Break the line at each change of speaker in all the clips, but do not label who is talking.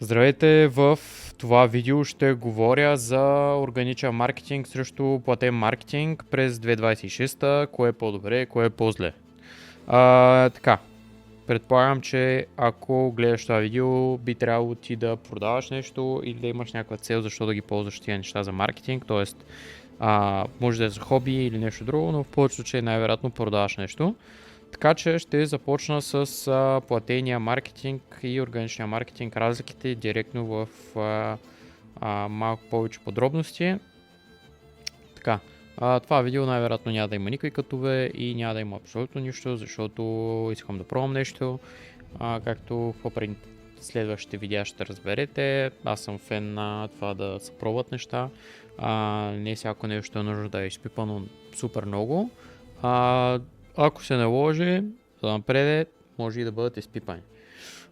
Здравейте, в това видео ще говоря за органичен маркетинг срещу платен маркетинг през 2026, кое е по-добре, кое е по-зле. Така, предполагам, че ако гледаш това видео, би трябвало ти да продаваш нещо или да имаш някаква цел защо да ги ползваш тия неща за маркетинг, т.е. може да е за хоби или нещо друго, но в повечето случаи най-вероятно продаваш нещо. Така че ще започна с платения маркетинг и органичния маркетинг, разликите директно в малко повече подробности. Така, това видео най-вероятно няма да има никакви кътове и няма да има абсолютно нищо, защото искам да пробвам нещо. Както в следващите видеа ще разберете, аз съм фен на това да се пробват неща. Не всяко нещо е нужно да е изпипано супер много. Ако се наложи, за напред може и да бъдат изпипани.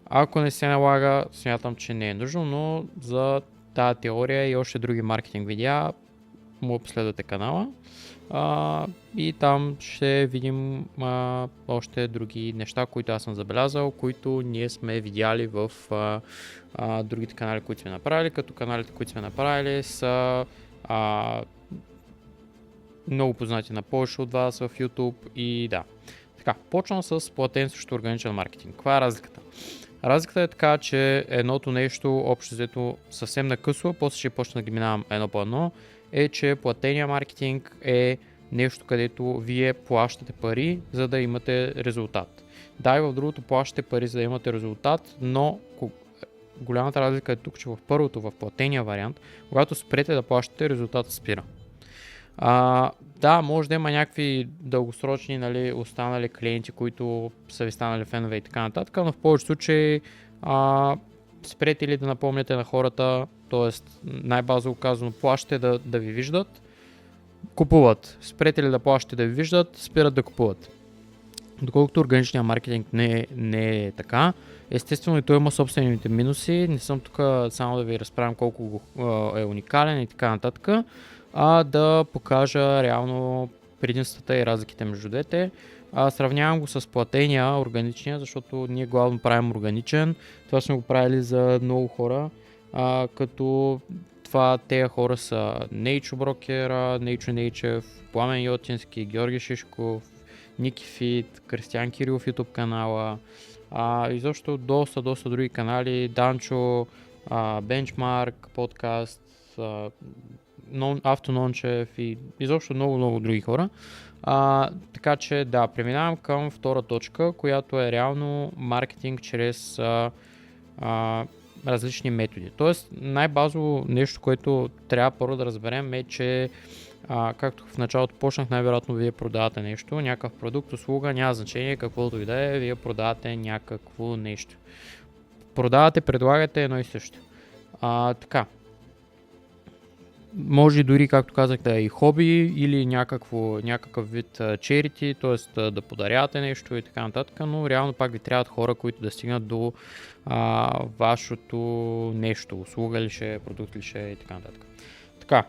Ако не се налага, смятам, че не е нужно, но за тази теория и още други маркетинг видеа, му последвате канала. И там ще видим още други неща, които аз съм забелязал, които ние сме видяли в другите канали, които сме направили, като каналите, които сме направили са много познати на повече от вас в YouTube и да. Така, почвам с платен срещу органичен маркетинг. Каква е разликата? Разликата е така, че едното нещо, общо взето съвсем накъсо, после ще почна да ги минавам едно по едно, е, че платения маркетинг е нещо, където вие плащате пари, за да имате резултат. Да, и в другото плащате пари, за да имате резултат, но голямата разлика е тук, че в първото, в платения вариант, когато спрете да плащате, резултатът спира. Да, може да има някакви дългосрочни, останали клиенти, които са ви станали фенове и така нататък, но в повече случаи спрете ли да напомняте на хората, т.е. най-базово казано, плащате да ви виждат, купуват. Спрете ли да плащате да ви виждат, спират да купуват. Доколкото органичният маркетинг не е така, естествено и той има собствените минуси, не съм тук само да ви разправям колко е уникален и така нататък, да покажа реално предимствата и разликите между двете. Сравнявам го с платения, органичния, защото ние главно правим органичен. Това сме го правили за много хора, като тези хора са Нейчо Брокера, Нейчо Нейчев, Пламен Йотински, Георги Шишков, Ники Фит, Кристиян Кирилов YouTube канала, изобщо доста други канали, Данчо, Бенчмарк, подкаст, Автонончев и изобщо много други хора. Така че да, преминавам към втора точка, която е реално маркетинг чрез различни методи. Тоест най-базово нещо, което трябва първо да разберем е, че както в началото почнах, най-вероятно вие продавате нещо, някакъв продукт, услуга, няма значение каквото и да е, вие продавате някакво нещо. Продавате, предлагате едно и също. Така. Може дори, както казах, да е и хоби или някакъв вид charity, т.е. да подарявате нещо и така нататък, но реално пак ви трябват хора, които да стигнат до вашето нещо, услуга ли ще, продукт ли ще и така нататък. Така,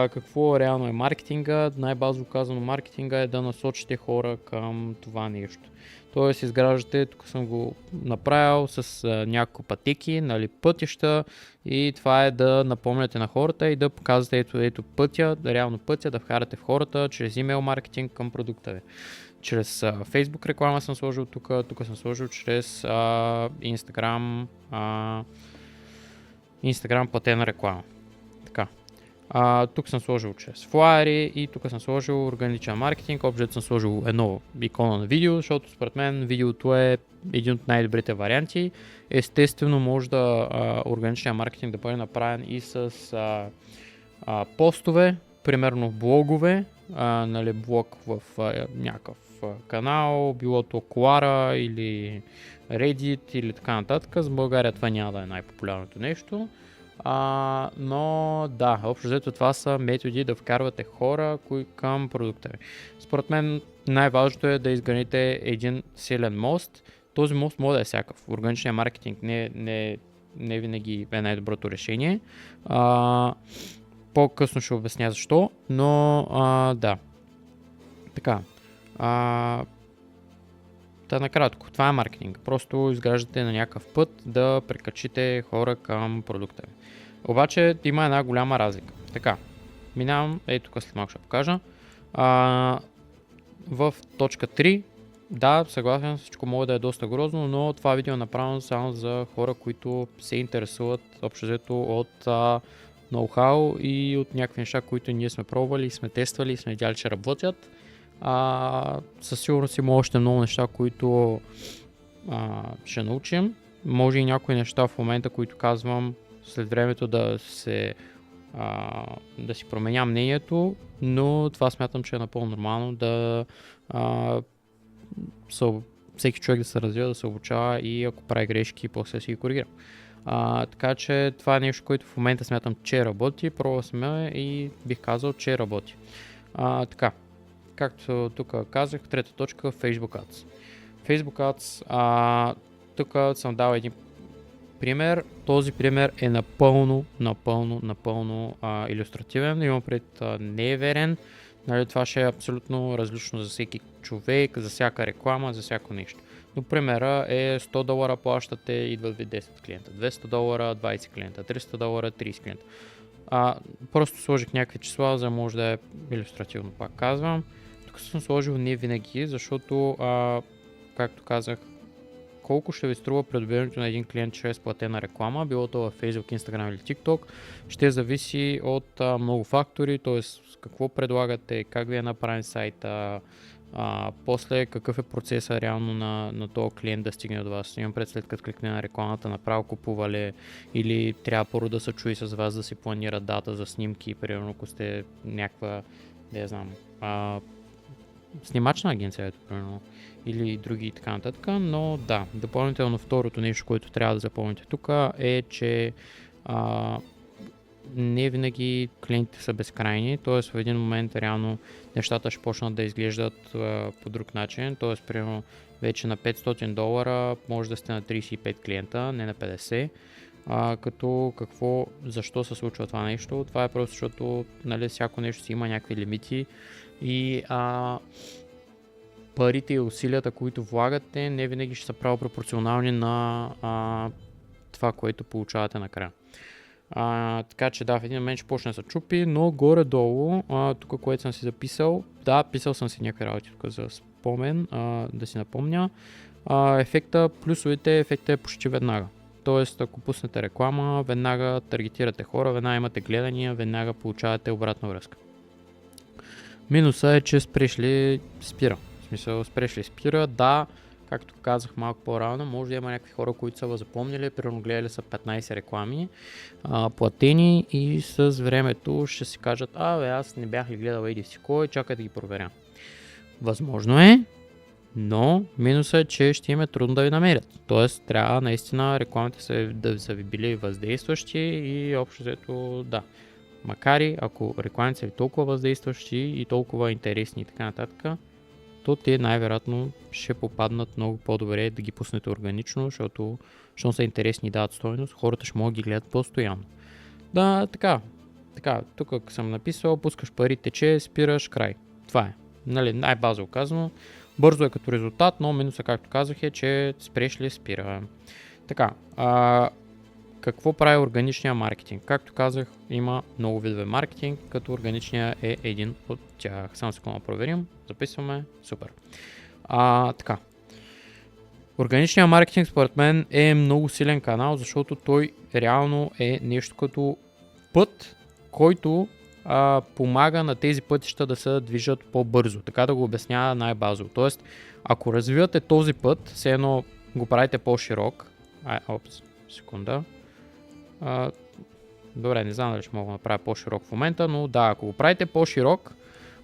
какво реално е маркетинга? Най-базово казано маркетинга е да насочите хора към това нещо. Тоест изграждате, тук съм го направил с няколко пътеки, пътища и това е да напомняте на хората и да показвате ето пътя, реално пътя да вкарате в хората чрез имейл маркетинг към продукта ви. Чрез Facebook реклама съм сложил тук съм сложил чрез Instagram платена реклама. Така. Тук съм сложил чрез флаери и тук съм сложил органичен маркетинг. Общо съм сложил едно икона на видео, защото според мен видеото е един от най-добрите варианти. Естествено може да органичен маркетинг да бъде направен и с постове, примерно блогове, блог в някакъв канал, било то Quora или Reddit или така нататък. За България това няма да е най-популярното нещо. Но да, общо взето това са методи да вкарвате хора към продукта ви. Според мен най-важното е да изградите един силен мост. Този мост може да е всякакъв. Органичният маркетинг не винаги е най-доброто решение. По-късно ще обясня защо, но да. Така. Та накратко, това е маркетинг. Просто изграждате на някакъв път да прикачите хора към продукта ви. Обаче има една голяма разлика. Така, минавам, тук след малко ще покажа. В точка 3, да, съгласен, всичко може да е доста грозно, но това видео е направено само за хора, които се интересуват общо взето от ноу-хау и от някакви неща, които ние сме пробвали, сме тествали и сме видяли, че работят. Със сигурност има още много неща, които ще научим. Може и някои неща в момента, които казвам след времето да си променя мнението, но това смятам, че е напълно нормално да всеки човек да се развива, да се обучава и ако прави грешки, после си ги коригира. Така че това е нещо, което в момента смятам, че работи, пробва сме и бих казал, че работи. Така, както тук казах, трета точка, Facebook Ads. Facebook Ads, тук съм дал един пример. Този пример е напълно илюстративен, имам пред не е верен. Нали, това ще е абсолютно различно за всеки човек, за всяка реклама, за всяко нещо. Но примера е $100 плащате, идват ви 10 клиента, $200, 20 клиента, $300, 30 клиента. Просто сложих някакви числа, за да може да е илюстративно, пак казвам. Тук съм сложил не винаги, защото, както казах, колко ще ви струва придобиването на един клиент чрез платена реклама, било то в Facebook, Instagram или TikTok, ще зависи от много фактори, т.е. какво предлагате, как ви е направен сайта, после какъв е процесът реално на този клиент да стигне до вас. Имам пред след като кликне на рекламата, направо купува ли, или трябва първо да се чуи с вас да си планира дата за снимки, примерно ако сте някаква, не знам, снимачна агенция, примерно, или други и така нататък, но да, допълнително второто нещо, което трябва да запомните тук е, че не винаги клиентите са безкрайни, т.е. в един момент реално нещата ще почнат да изглеждат по друг начин, т.е. примерно вече на $500 може да сте на 35 клиента, не на 50. Като защо се случва това нещо? Това е просто защото, нали, всяко нещо си има някакви лимити и парите и усилията, които влагате, не винаги ще са право пропорционални на това, което получавате накрая. Така че да, в един момент ще почне да се чупи, но горе-долу, тук което съм си записал, да, писал съм си някакви работи тук за спомен, да си напомня. Плюсовете ефекта е почти веднага. Тоест, ако пуснете реклама, веднага таргетирате хора, веднага имате гледания, веднага получавате обратна връзка. Минуса е, че спреш ли спира. В смисъл, спреш ли спира, да, както казах малко по-рано, може да има някакви хора, които са запомнили, примерно гледали са 15 реклами, платени и с времето ще си кажат, аз не бях ли гледал еди си кой, чакай да ги проверя. Възможно е, но минусът е, че ще им е трудно да ви намерят. Тоест, трябва наистина рекламите да са ви били въздействащи и общо взето да. Макар и ако рекламите са ви толкова въздействащи и толкова интересни и така нататък, то те най-вероятно ще попаднат много по-добре да ги пуснете органично, защото са интересни и дават стойност, хората ще могат да ги гледат постоянно. Да, така, тук съм написал, пускаш пари, тече, спираш, край. Това е, нали, най-базово казано. Бързо е като резултат, но минуса, както казах, е, че спреш ли спира. Така, какво прави органичния маркетинг? Както казах, има много видове маркетинг, като органичния е един от тях. Само секунда да проверим, записваме, супер. Така. Органичният маркетинг според мен е много силен канал, защото той реално е нещо като път, който помага на тези пътища да се движат по-бързо. Така да го обясня най-базово. Тоест, ако развивате този път, все едно го правите по-широк. Секунда. Добре, не знам дали ще мога да направя по-широк в момента, но да, ако го правите по-широк,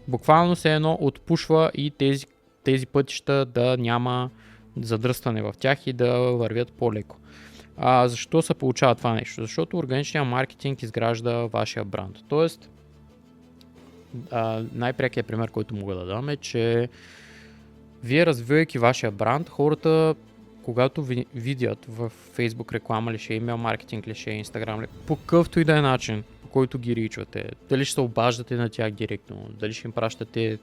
буквално все едно отпушва и тези пътища да няма задръстване в тях и да вървят по-леко. Защо се получава това нещо? Защото органичният маркетинг изгражда вашия бранд. Тоест, най-прекият пример, който мога да дам е, че вие развивайки вашия бранд, хората, когато ви видят в Facebook реклама ли ще е, имейл маркетинг ли ще е, Instagram ли, по какъвто и да е начин, по който ги ричвате, дали ще се обаждате на тях директно, дали ще им пращате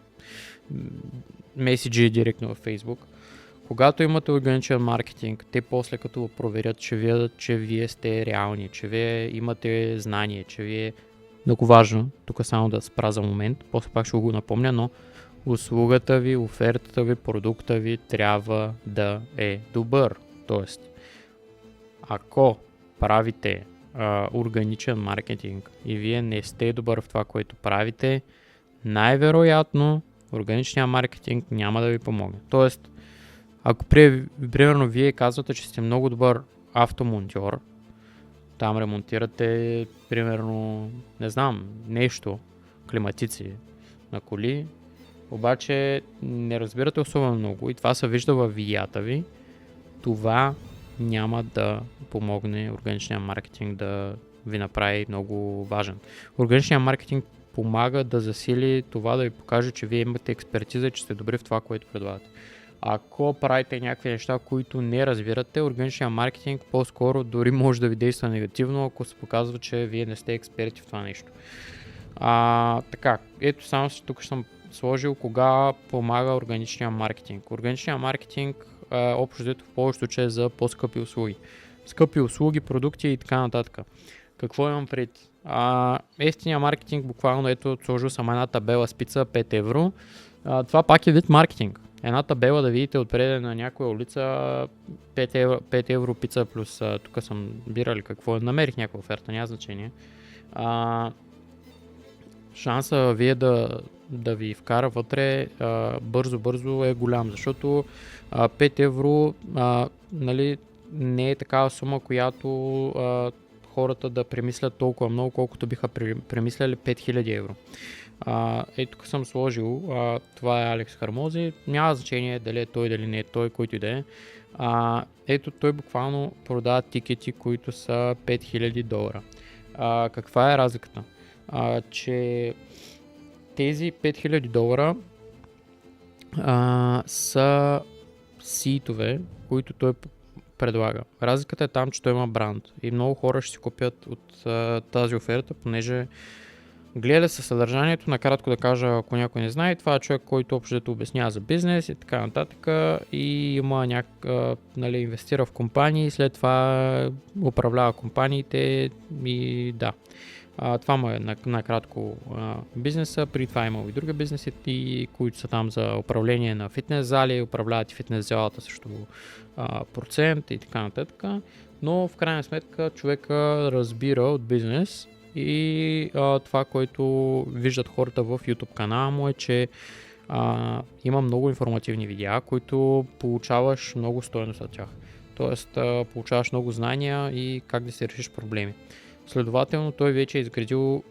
меседжи директно в Facebook, когато имате органичен маркетинг, те после като проверят, че видят, че вие сте реални, че вие имате знание, че вие много важно, тук само да спра за момент, после пак ще го напомня, но услугата ви, офертата ви, продукта ви трябва да е добър. Тоест, ако правите органичен маркетинг и вие не сте добър в това, което правите, най-вероятно органичният маркетинг няма да ви помогне. Тоест, ако примерно вие казвате, че сте много добър автомонтьор, там ремонтирате примерно, не знам, нещо, климатици на коли, обаче не разбирате особено много и това се вижда във видеята ви, това няма да помогне органичния маркетинг да ви направи много важен. Органичният маркетинг помага да засили това, да ви покаже, че вие имате експертиза, че сте добри в това, което предлагате. Ако правите някакви неща, които не разбирате, органичният маркетинг по-скоро дори може да ви действа негативно, ако се показва, че вие не сте експерти в това нещо. Така, ето само тук съм сложил кога помага органичния маркетинг. Органичният маркетинг общо взето в повечето случаи е за по-скъпи услуги. Скъпи услуги, продукти и така нататък. Какво имам пред? Ефтиния маркетинг, буквално ето сложил съм една табела с пица 5 евро. Това пак е вид маркетинг. Една табела да видите отпред на някоя улица 5 евро пица плюс тук съм бирали какво, намерих някаква оферта, няма значение. Шанса вие да ви вкара вътре бързо е голям, защото 5 евро нали, не е такава сума, която хората да премислят толкова много, колкото биха премисляли 5000 евро. Ето тук съм сложил, това е Алекс Хармози, няма значение дали е той, дали не е той, който и да е. Ето той буквално продава тикети, които са $5000. Каква е разликата? Че тези $5000 са ситове, които той предлага. Разликата е там, че той има бранд и много хора ще си купят от тази оферта, понеже гледа се съдържанието, накратко да кажа, ако някой не знае, това е човек, който общо да обяснява за бизнес и така нататък и има нали, инвестира в компании, след това управлява компаниите и да. Това му е накратко бизнеса, при това има и други бизнеси, които са там за управление на фитнес зали, управляват и фитнес залата също процент и така нататък, но в крайна сметка човека разбира от бизнес и това, което виждат хората в YouTube канала му е, че има много информативни видеа, които получаваш много стойност от тях. Тоест получаваш много знания и как да си решиш проблеми. Следователно той вече е изградил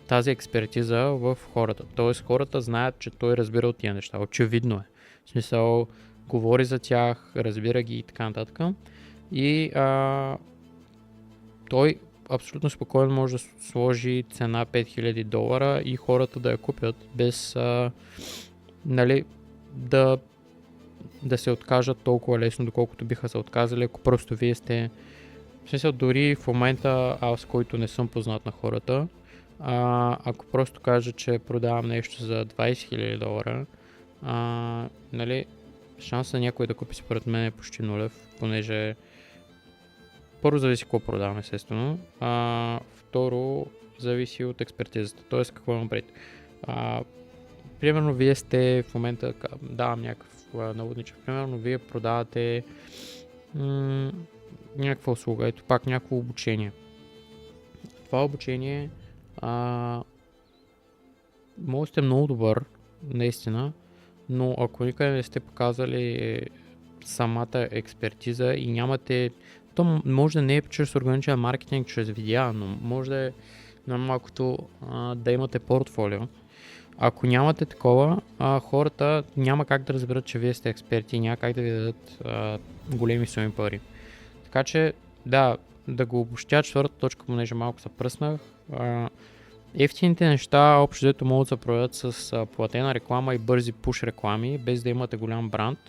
тази експертиза в хората. Тоест хората знаят, че той разбира от тия неща. Очевидно е. В смисъл, говори за тях, разбира ги и така нататък. И той абсолютно спокойно може да сложи цена $5000 и хората да я купят без нали, да се откажат толкова лесно, доколкото биха се отказали, ако просто вие сте. В смисъл, дори в момента аз, който не съм познат на хората, ако просто кажа, че продавам нещо за $20,000, нали, шанса някой да купи според мен е почти нулев, понеже първо зависи какво продавам, естествено, второ зависи от експертизата, т.е. какво имам пред. Примерно вие сте в момента, давам някакъв наводничък, примерно вие продавате някаква услуга, ето пак някакво обучение. Това обучение може да сте много добър, наистина, но ако никъде не сте показали самата експертиза и нямате, то може да не е чрез органичен маркетинг, чрез видеа, но може да е най-малкото да имате портфолио. Ако нямате такова, хората няма как да разберат, че вие сте експерти и няма как да ви дадат големи суми пари. Така че, да го обобщя четвърта точка, понеже малко се пръснах. Ефтините неща общо взето могат да се продадат с платена реклама и бързи пуш реклами, без да имате голям бранд,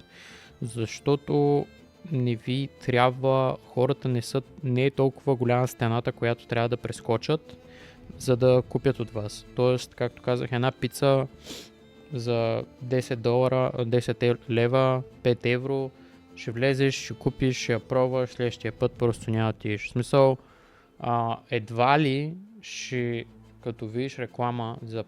защото не ви трябва, хората не е толкова голяма стената, която трябва да прескочат, за да купят от вас. Тоест, както казах, една пица за 10 долара, 10 лева, 5 евро, ще влезеш, ще купиш, ще я пробваш, следващия път просто няма да отидеш. В смисъл, едва ли ще, като видиш реклама за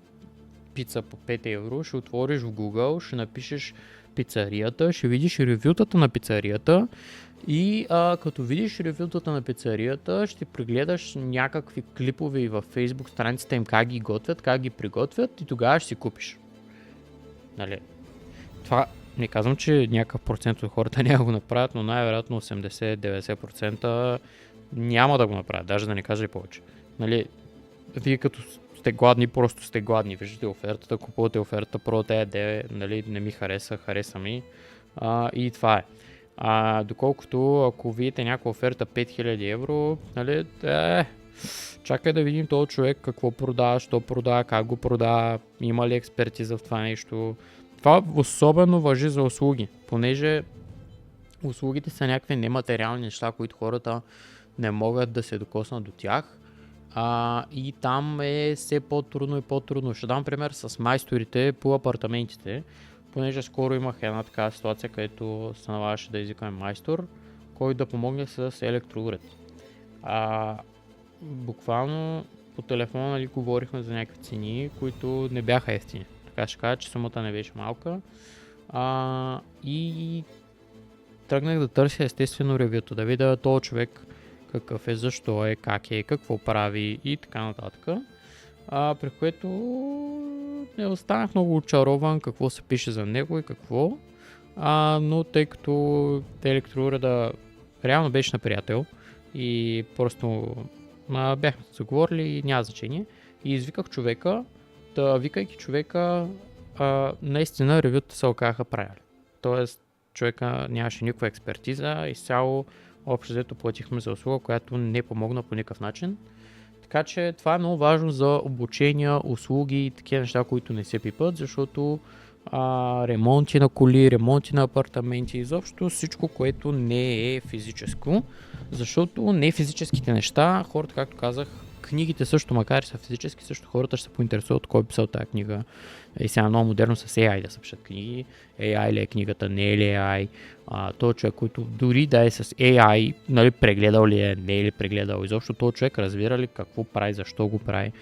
пица по 5 евро, ще отвориш в Google, ще напишеш пицарията, ще видиш ревютата на пицарията и като видиш ревютата на пицарията, ще прегледаш някакви клипове във Facebook страницата им как ги готвят, как ги приготвят и тогава ще си купиш. Нали? Това не казвам, че някакъв процент от хората няма да го направят, но най-вероятно 80-90% няма да го направят, даже да не кажа и повече. Нали? Вие като сте гладни, просто сте гладни. Виждате офертата, купувате офертата, пробвате яде, нали, не ми хареса ми. И това е. Доколкото ако видите някаква оферта 5000 евро, нали, чакай да видим този човек какво продава, що продава, как го продава, има ли експертиза в това нещо. Това особено важи за услуги, понеже услугите са някакви нематериални неща, които хората не могат да се докоснат до тях. И там е все по-трудно и по-трудно. Ще дам пример с майсторите по апартаментите, понеже скоро имах една такава ситуация, където се налагаше да извикаме майстор, който да помогне с електроуред. Буквално по телефона, нали, говорихме за някакви цени, които не бяха евтини. Така ще кажа, че сумата не беше малка. И тръгнах да търся естествено ревюто, да видя този човек какъв е, защо е, как е, какво прави и така нататък. При което не останах много очарован какво се пише за него и какво. Но тъй като електроуреда реално беше на приятел и просто бяхме се заговорили и няма значение. И извиках човека, викайки човека, наистина ревюта се оказаха правили. Тоест човека нямаше никаква експертиза, изцяло общо взето платихме за услуга, която не помогна по никакъв начин. Така че това е много важно за обучения, услуги и такива неща, които не се пипат, защото ремонти на коли, ремонти на апартаменти, изобщо всичко, което не е физическо, защото не физическите неща, хората, както казах, книгите също, макар и са физически, също хората ще се поинтересуват кой е писал тази книга. И сега много модерно с AI да се пишат книги. AI ли е книгата, не е ли AI? Този човек, който дори да е с AI, нали, прегледал ли е, не е ли прегледал, изобщо този човек разбира ли какво прави, защо го прави.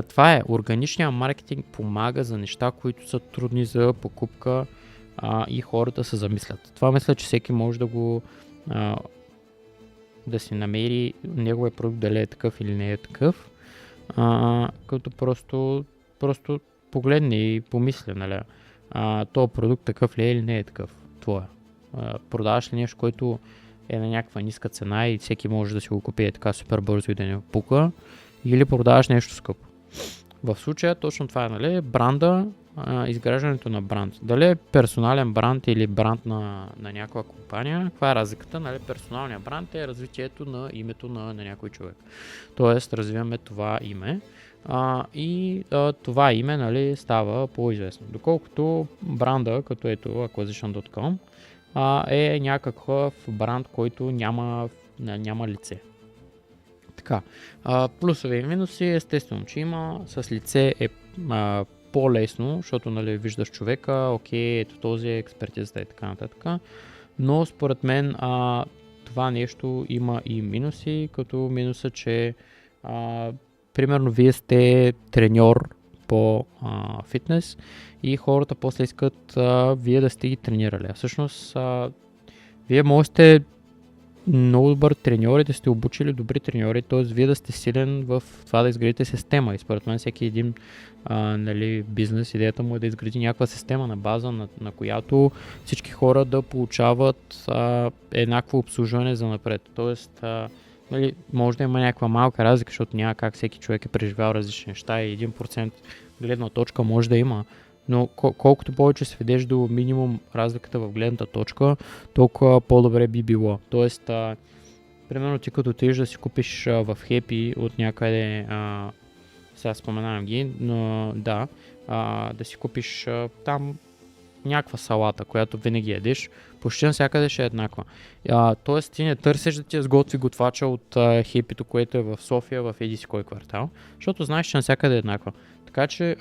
Това е, органичният маркетинг помага за неща, които са трудни за покупка и хората се замислят. Това мисля, че всеки може да го да си намери неговия продукт дали е такъв или не е такъв, като просто погледне и помисля, нали, този продукт такъв ли е или не е такъв, твоя. Продаваш ли нещо, което е на някаква ниска цена и всеки може да си го купи така супер бързо и да не пука, или продаваш нещо скъпо. В случая точно това е, нали, бранда, изграждането на бранд. Дали е персонален бранд или бранд на някаква компания, каква е разликата? Нали, персоналният бранд е развитието на името на някой човек. Тоест развиваме това име и това име, нали, става по-известно. Доколкото бранда, като ето acquisition.com, е някакъв бранд, който няма лице. Така, плюсове и минуси, естествено, че има, с лице е по-лесно, защото, нали, виждаш човека, окей, ето този е експертизата и така нататък, но според мен това нещо има и минуси, като минуса, че примерно вие сте треньор по фитнес и хората после искат вие да сте ги тренирали. Всъщност, вие можете много добър треньор и да сте обучили добри треньори, т.е. вие да сте силен в това да изградите система. И според мен всеки един нали, бизнес, идеята му е да изгради някаква система на база, на която всички хора да получават еднакво обслужване за напред. Тоест, нали, може да има някаква малка разлика, защото няма как всеки човек е преживял различни неща и 1% гледна точка може да има. Но колкото повече сведеш до минимум разликата в гледната точка, толкова по-добре би било. Тоест, примерно ти като отидеш да си купиш в Happy от някъде, сега споменавам ги, но да, да си купиш там някаква салата, която винаги ядеш, почти навсякъде ще е еднаква. Тоест ти не търсиш да ти сготви готвача от Happy-то, което е в София, в еди си кой квартал, защото знаеш, че навсякъде е еднаква. Така че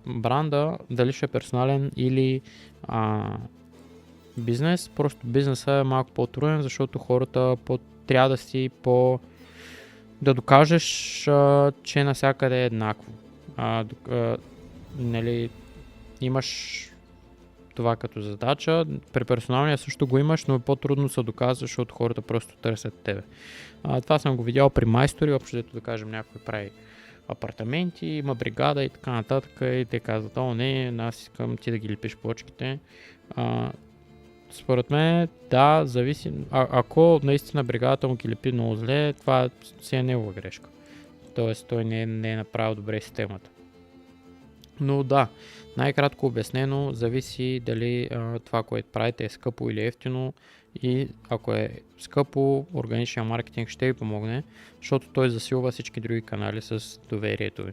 бранда, дали ще е персонален или бизнес, просто бизнесът е малко по-труден, защото хората трябва да си да докажеш, че навсякъде е еднакво. Нали, имаш това като задача, при персоналния също го имаш, но е по-трудно се доказва, защото хората просто търсят тебе. Това съм го видял при майстори, общо дето да кажем някой прави апартаменти, има бригада и така нататък и те казват, не, аз искам ти да ги лепиш плочките. Според мен, да, зависи. Ако наистина бригадата му ги лепи много зле, това си е негова грешка. Тоест той не е направил добре системата. Но да, най-кратко обяснено, зависи дали това, което правите е скъпо или ефтино, и ако е скъпо, органичният маркетинг ще ви помогне, защото той засилва всички други канали с доверието ви.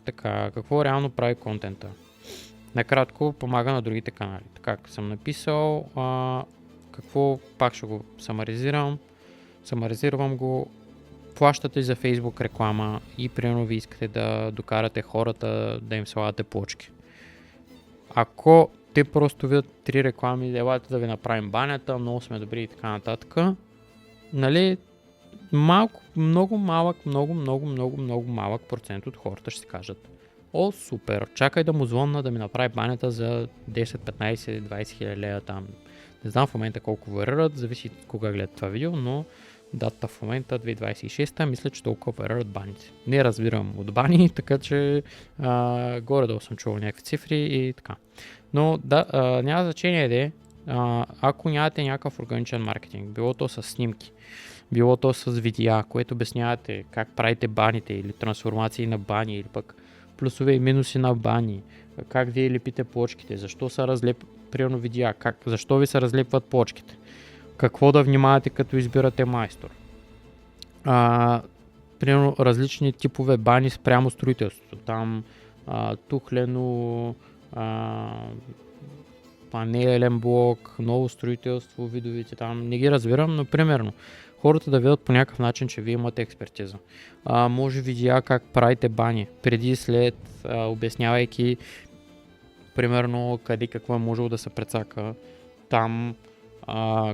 Така, какво реално прави контента? Накратко помага на другите канали. Така, съм написал, какво пак ще го самаризирам го, плащате за Facebook реклама и примерно ви искате да докарате хората да им слагате плочки. Ако те просто видят 3 реклами, елате да ви направим банята, много сме добри и така нататък, нали, много малък процент от хората ще си кажат: о, супер, чакай да му звънна да ми направи банята за 10, 15, 20 хиляди лева там. Не знам в момента колко варират, зависи кога гледат това видео, но дата в момента 2026, мисля, че толкова варират баните. Не разбирам от бани, така че горе-долу съм чувал някакви цифри и така. Но да, няма значение де, ако нямате някакъв органичен маркетинг, било то с снимки, било то с видеа, което обяснявате как правите баните или трансформации на бани, или пък плюсове и минуси на бани, как вие лепите плочките, защо са примерно видеа, защо ви се разлепват плочките, какво да внимавате като избирате майстор. Примерно различни типове бани спрямо строителството. Там тухлено, панелен блок, ново строителство, видовите там. Не ги разбирам, но примерно хората да видят по някакъв начин, че вие имате експертиза. Може видеа как правите бани, преди и след, обяснявайки примерно къде какво е можело да се прецака, там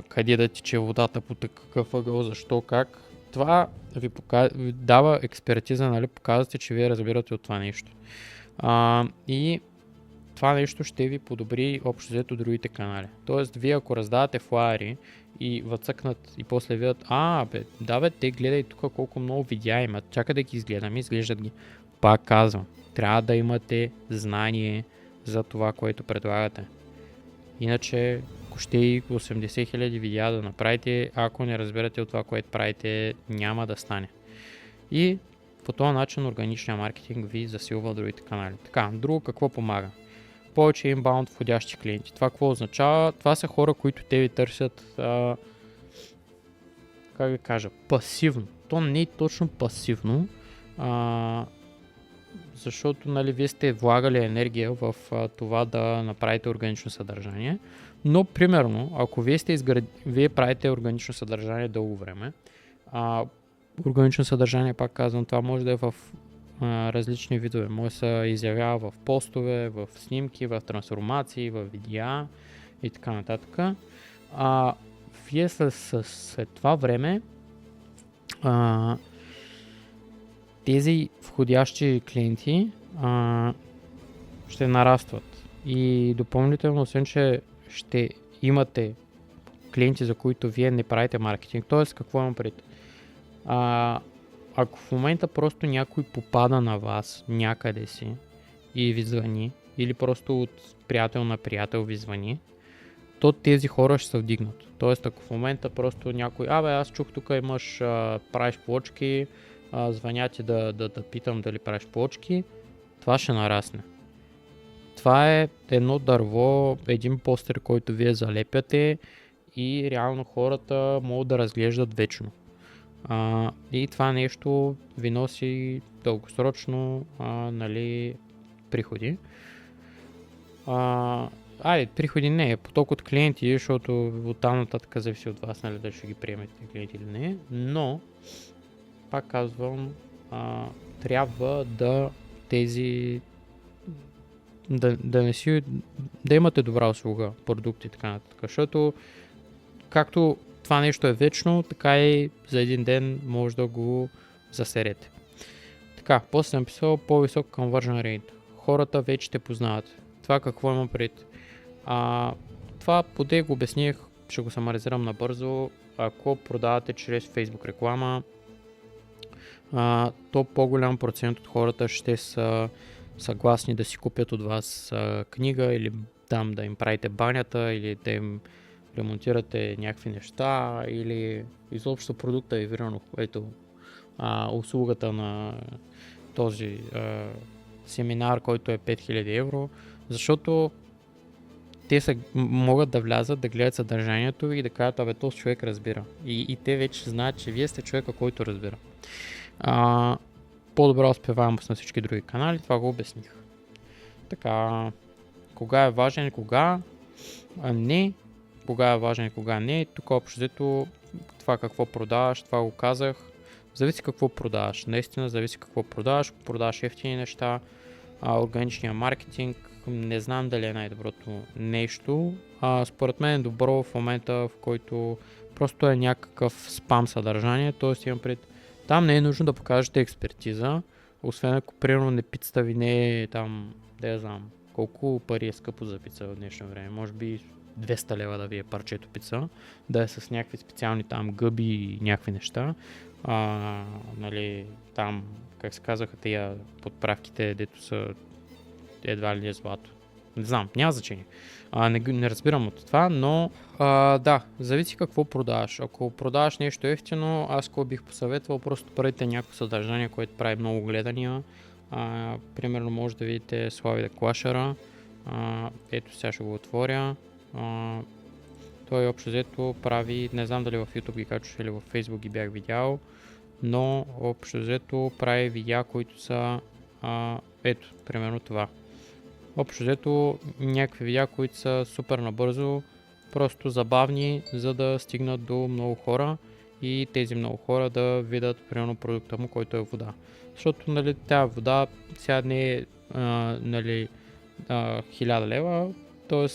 къде да тече водата, по такъв ъгъл, защо, как. Това ви дава експертиза, нали, показвате, че вие разбирате от това нещо. И това нещо ще ви подобри общо взето другите канали. Тоест, вие ако раздавате флаери и въцъкнат и после видят, те гледай тук колко много видеа имат, чакай да ги изгледам, изглеждат ги. Пак казвам, трябва да имате знание за това, което предлагате. Иначе, ако ще и 80 хиляди видеа да направите, ако не разбирате от това, което правите, няма да стане. И по този начин органичният маркетинг ви засилва другите канали. Така, друго какво помага? Повече inbound входящи клиенти. Това какво означава? Това са хора, които те ви търсят, как да кажа, пасивно. То не е точно пасивно, защото, нали, вие сте влагали енергия в това да направите органично съдържание, но примерно, ако вие правите органично съдържание дълго време, органично съдържание, пак казвам, това може да е в различни видове. Може да се изявява в постове, в снимки, в трансформации, в видеа и така нататък. Вие след това време тези входящи клиенти ще нарастват. И допълнително, освен че ще имате клиенти, за които вие не правите маркетинг, т.е. какво имам пред? Ако в момента просто някой попада на вас някъде си и ви звъни, или просто от приятел на приятел ви звъни, то тези хора ще се вдигнат. Тоест, ако в момента просто някой, аз чух тук имаш, правиш плочки, звъня ти да питам дали правиш плочки, това ще нарасне. Това е едно дърво, един постер, който вие залепяте и реално хората могат да разглеждат вечно. И това нещо ви носи дългосрочно приходи. Приходи не е поток от клиенти, защото оттам нататък зависи от вас, нали, дали ще ги приемете клиенти или не, но пак казвам, трябва да тези да имате добра услуга, продукти и така нататък, защото както това нещо е вечно, така и за един ден може да го засерете. Така, после съм писал по-висок conversion rate. Хората вече те познават. Това какво има пред. Това поде го обясних, ще го самаризирам набързо. Ако продавате чрез Facebook реклама, то по-голям процент от хората ще са съгласни да си купят от вас книга или там да им правите банята или да им ремонтирате някакви неща или изобщо продукта е вирано, ето услугата на този семинар, който е 5000 евро, защото те могат да влязат, да гледат съдържанието и да кажат, абе този човек разбира. И те вече знаят, че вие сте човека, който разбира. По-добра успеваемост на всички други канали, това го обясних. Така, кога е важен, кога не, кога е важен, кога не, тук общо взето това какво продаваш, това го казах. Зависи какво продаваш, наистина зависи какво продаваш, ако продаваш ефтини неща, органичния маркетинг, не знам дали е най-доброто нещо. Според мен е добро в момента, в който просто е някакъв спам съдържание, т.е. имам пред. Там не е нужно да покажете експертиза, освен ако примерно не пицата ви не е там, да я знам, колко пари е скъпо за пица в днешно време, може би 200 лева да ви е парчето пица, да е с някакви специални там гъби и някакви неща. Нали, там, как се казаха тия подправките, дето са едва ли не злато. Не знам, няма значение. Не разбирам от това, но да, зависи какво продаваш. Ако продаваш нещо ефтино, аз какво бих посъветвал, просто правите някакво съдържание, което прави много гледания. Примерно може да видите Слави да Клашера. Ето сега ще го отворя. Той общо взето прави, не знам дали в YouTube ги качваш или в Facebook ги бях видял, но общо взето прави видеа, които са ето, примерно това. Общо взето някакви видеа, които са супер набързо, просто забавни, за да стигнат до много хора и тези много хора да видят примерно продукта му, който е вода. Защото нали, тази вода сега не е 1000 лева, т.е.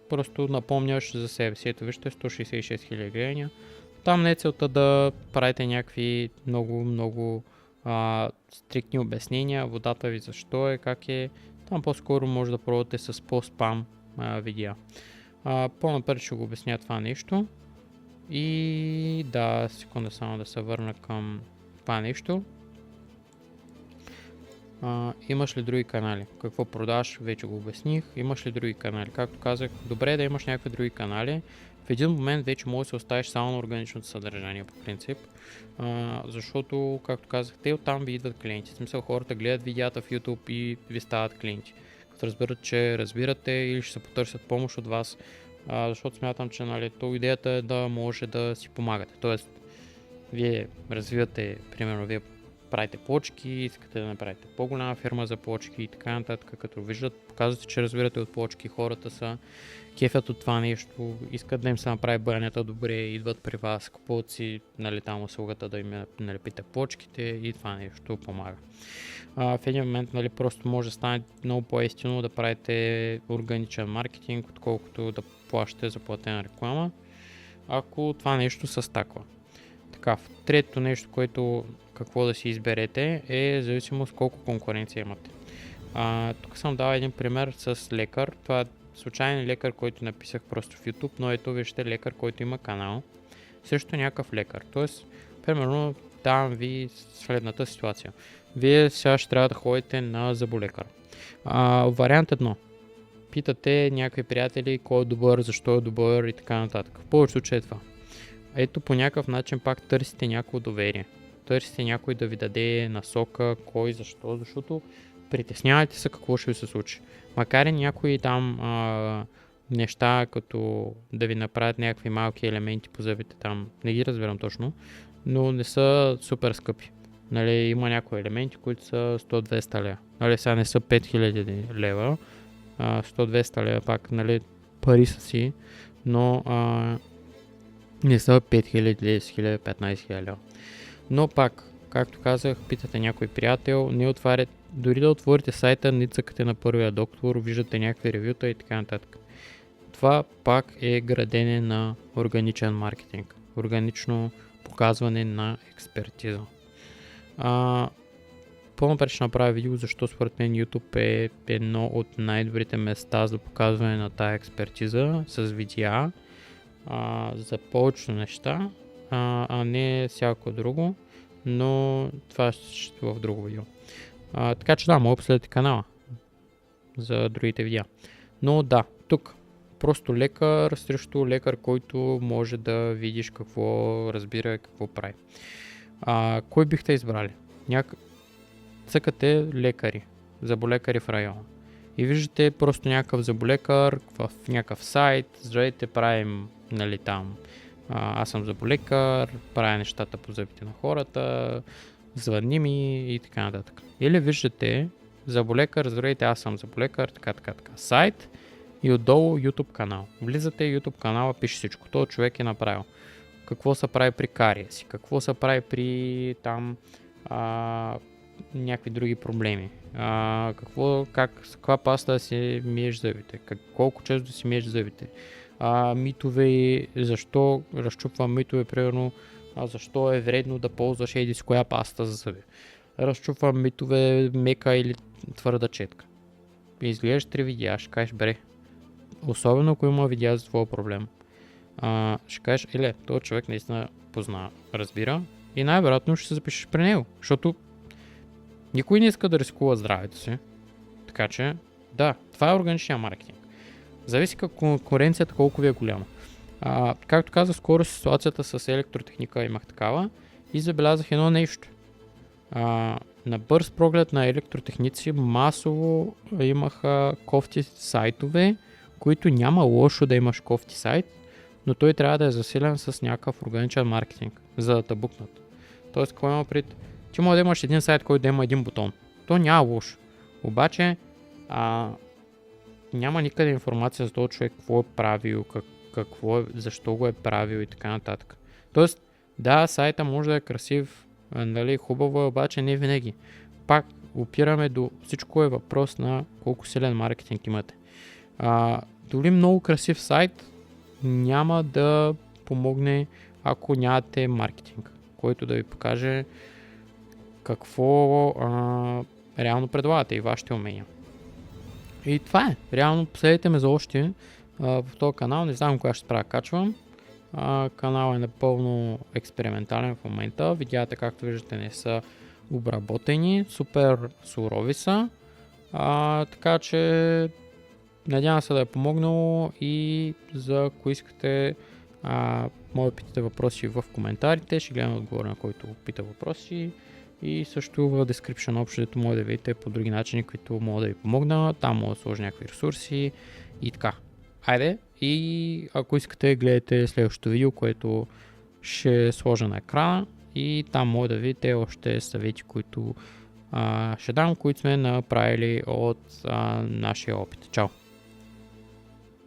просто напомняш за себе си. Ето вижте 166 000 гледания. Там не е целта да правите някакви много стриктни обяснения, водата ви защо е, как е. Там по-скоро може да пробвате с по-спам видеа. По-напред ще го обясня това нещо. И да, секунда само да се върна към това нещо. Имаш ли други канали? Какво продаваш? Вече го обясних. Имаш ли други канали? Както казах, добре е да имаш някакви други канали. В един момент вече може да се оставиш само на органичното съдържание по принцип. Защото, както казах, те оттам ви идват клиенти. В смисъл, хората гледат видеята в YouTube и ви стават клиенти. Като разберат, че разбирате или ще се потърсят помощ от вас. Защото смятам, че нали, то идеята е да може да си помагате. Тоест, вие развивате, примерно, вие правите плочки, искате да направите по-голяма фирма за плочки и така нататък, като виждат, показвате, че разбирате от плочки, хората са кефят от това нещо, искат да им се направи банята добре, идват при вас, купуват си нали, там услугата да им налепите плочките и това нещо помага. В един момент нали, просто може да стане много по-естествено да правите органичен маркетинг, отколкото да плащате за платена реклама, ако това нещо се стаква. Така, третото нещо, което какво да си изберете е зависимост колко конкуренция имате. Тук съм дал един пример с лекар. Това е случайен лекар, който написах просто в YouTube, но ето вижте лекар, който има канал. Също някакъв лекар. Тоест, примерно, давам ви следната ситуация. Вие сега ще трябва да ходите на зъболекар. Вариант 1. Питате някакви приятели кой е добър, защо е добър и така нататък. В повечето случаи е това. Ето по някакъв начин пак търсите някакво доверие. Търсите някой да ви даде насока, кой, защо, защото притеснявайте се какво ще ви се случи. Макар и някои там неща, като да ви направят някакви малки елементи по зъбите там, не ги разбирам точно, но не са супер скъпи. Нали, има някои елементи, които са 100-200 лева. Нали, сега не са 5000 лева, 100-200 лева пак, нали, пари са си, но не са 5000, 10 000, 15 000 лева. Но пак, както казах, питате някой приятел, не отваряте, дори да отворите сайта, не цъкате на първия доктор, виждате някакви ревюта и така нататък. Това пак е градене на органичен маркетинг, органично показване на експертиза. По-напред ще направя видео, защо според мен YouTube е едно от най-добрите места за показване на тая експертиза с видеа за повечето неща, а не всяко друго, но това ще е в друго видео. Така че да, мога да последвате канала за другите видеа. Но да, тук просто лекар срещу лекар, който може да видиш какво разбира, какво прави. Кой бихте избрали? Цъкате лекари, заболекари в района. И виждате просто някакъв заболекар в някакъв сайт, здравейте, правим, нали там, аз съм заболекар, правя нещата по зъбите на хората, звънни ми и така нататък. Или виждате заболекар, здравейте, аз съм заболекар, така, сайт и отдолу YouTube канал. Влизате в YouTube канала, пише всичко. Този човек е направил. Какво се прави при кариеси, какво се прави при там някакви други проблеми. С каква паста да си миеш зъбите, колко често да си миеш зъбите. Митове, защо разчупвам митове, примерно, защо е вредно да ползваш еди с коя паста за зъби. Разчупвам митове, мека или твърда четка. Изгледаш 3 видеа, ще кажеш, бре, особено ако има видеа за твоя проблем. Ще кажеш, този човек наистина познава, разбира и най-вероятно ще се запишеш при него, защото никой не иска да рискува здравето си. Така че, да, това е органичния маркетинг. Зависи конкуренцията колко ви е голяма. Както казах, скоро ситуацията с електротехника имах такава и забелязах едно нещо. На бърз проглед на електротехници масово имаха кофти сайтове, които няма лошо да имаш кофти сайт, но той трябва да е засилен с някакъв органичен маркетинг, за да те букнат. Тоест, какво има пред... Ти може да имаш един сайт, който да има един бутон. То няма лошо. Обаче няма никъде информация за този човек, какво е правил, защо го е правил и така нататък. Тоест, да, сайта може да е красив, нали, хубаво е, обаче не винаги. Пак опираме до всичко е въпрос на колко силен маркетинг имате. Дори много красив сайт няма да помогне, ако нямате маркетинг, който да ви покаже какво реално предлагате и вашите умения. И това е. Реално последете ме за още в този канал. Не знам кога ще спра качвам. Канал е напълно експериментален в момента. Видеята, както виждате, не са обработени. Супер сурови са. Така че надявам се да е помогнало и за ако искате може да питате въпроси в коментарите. Ще гледам отговор на който пита въпроси. И също в description общото може да видите по други начини, които могат да ви помогна. Там може да сложа някакви ресурси и така. Хайде, и ако искате, гледайте следващото видео, което ще сложа на екрана и там може да видите още съвети, които ще дам, които сме направили от нашия опит. Чао!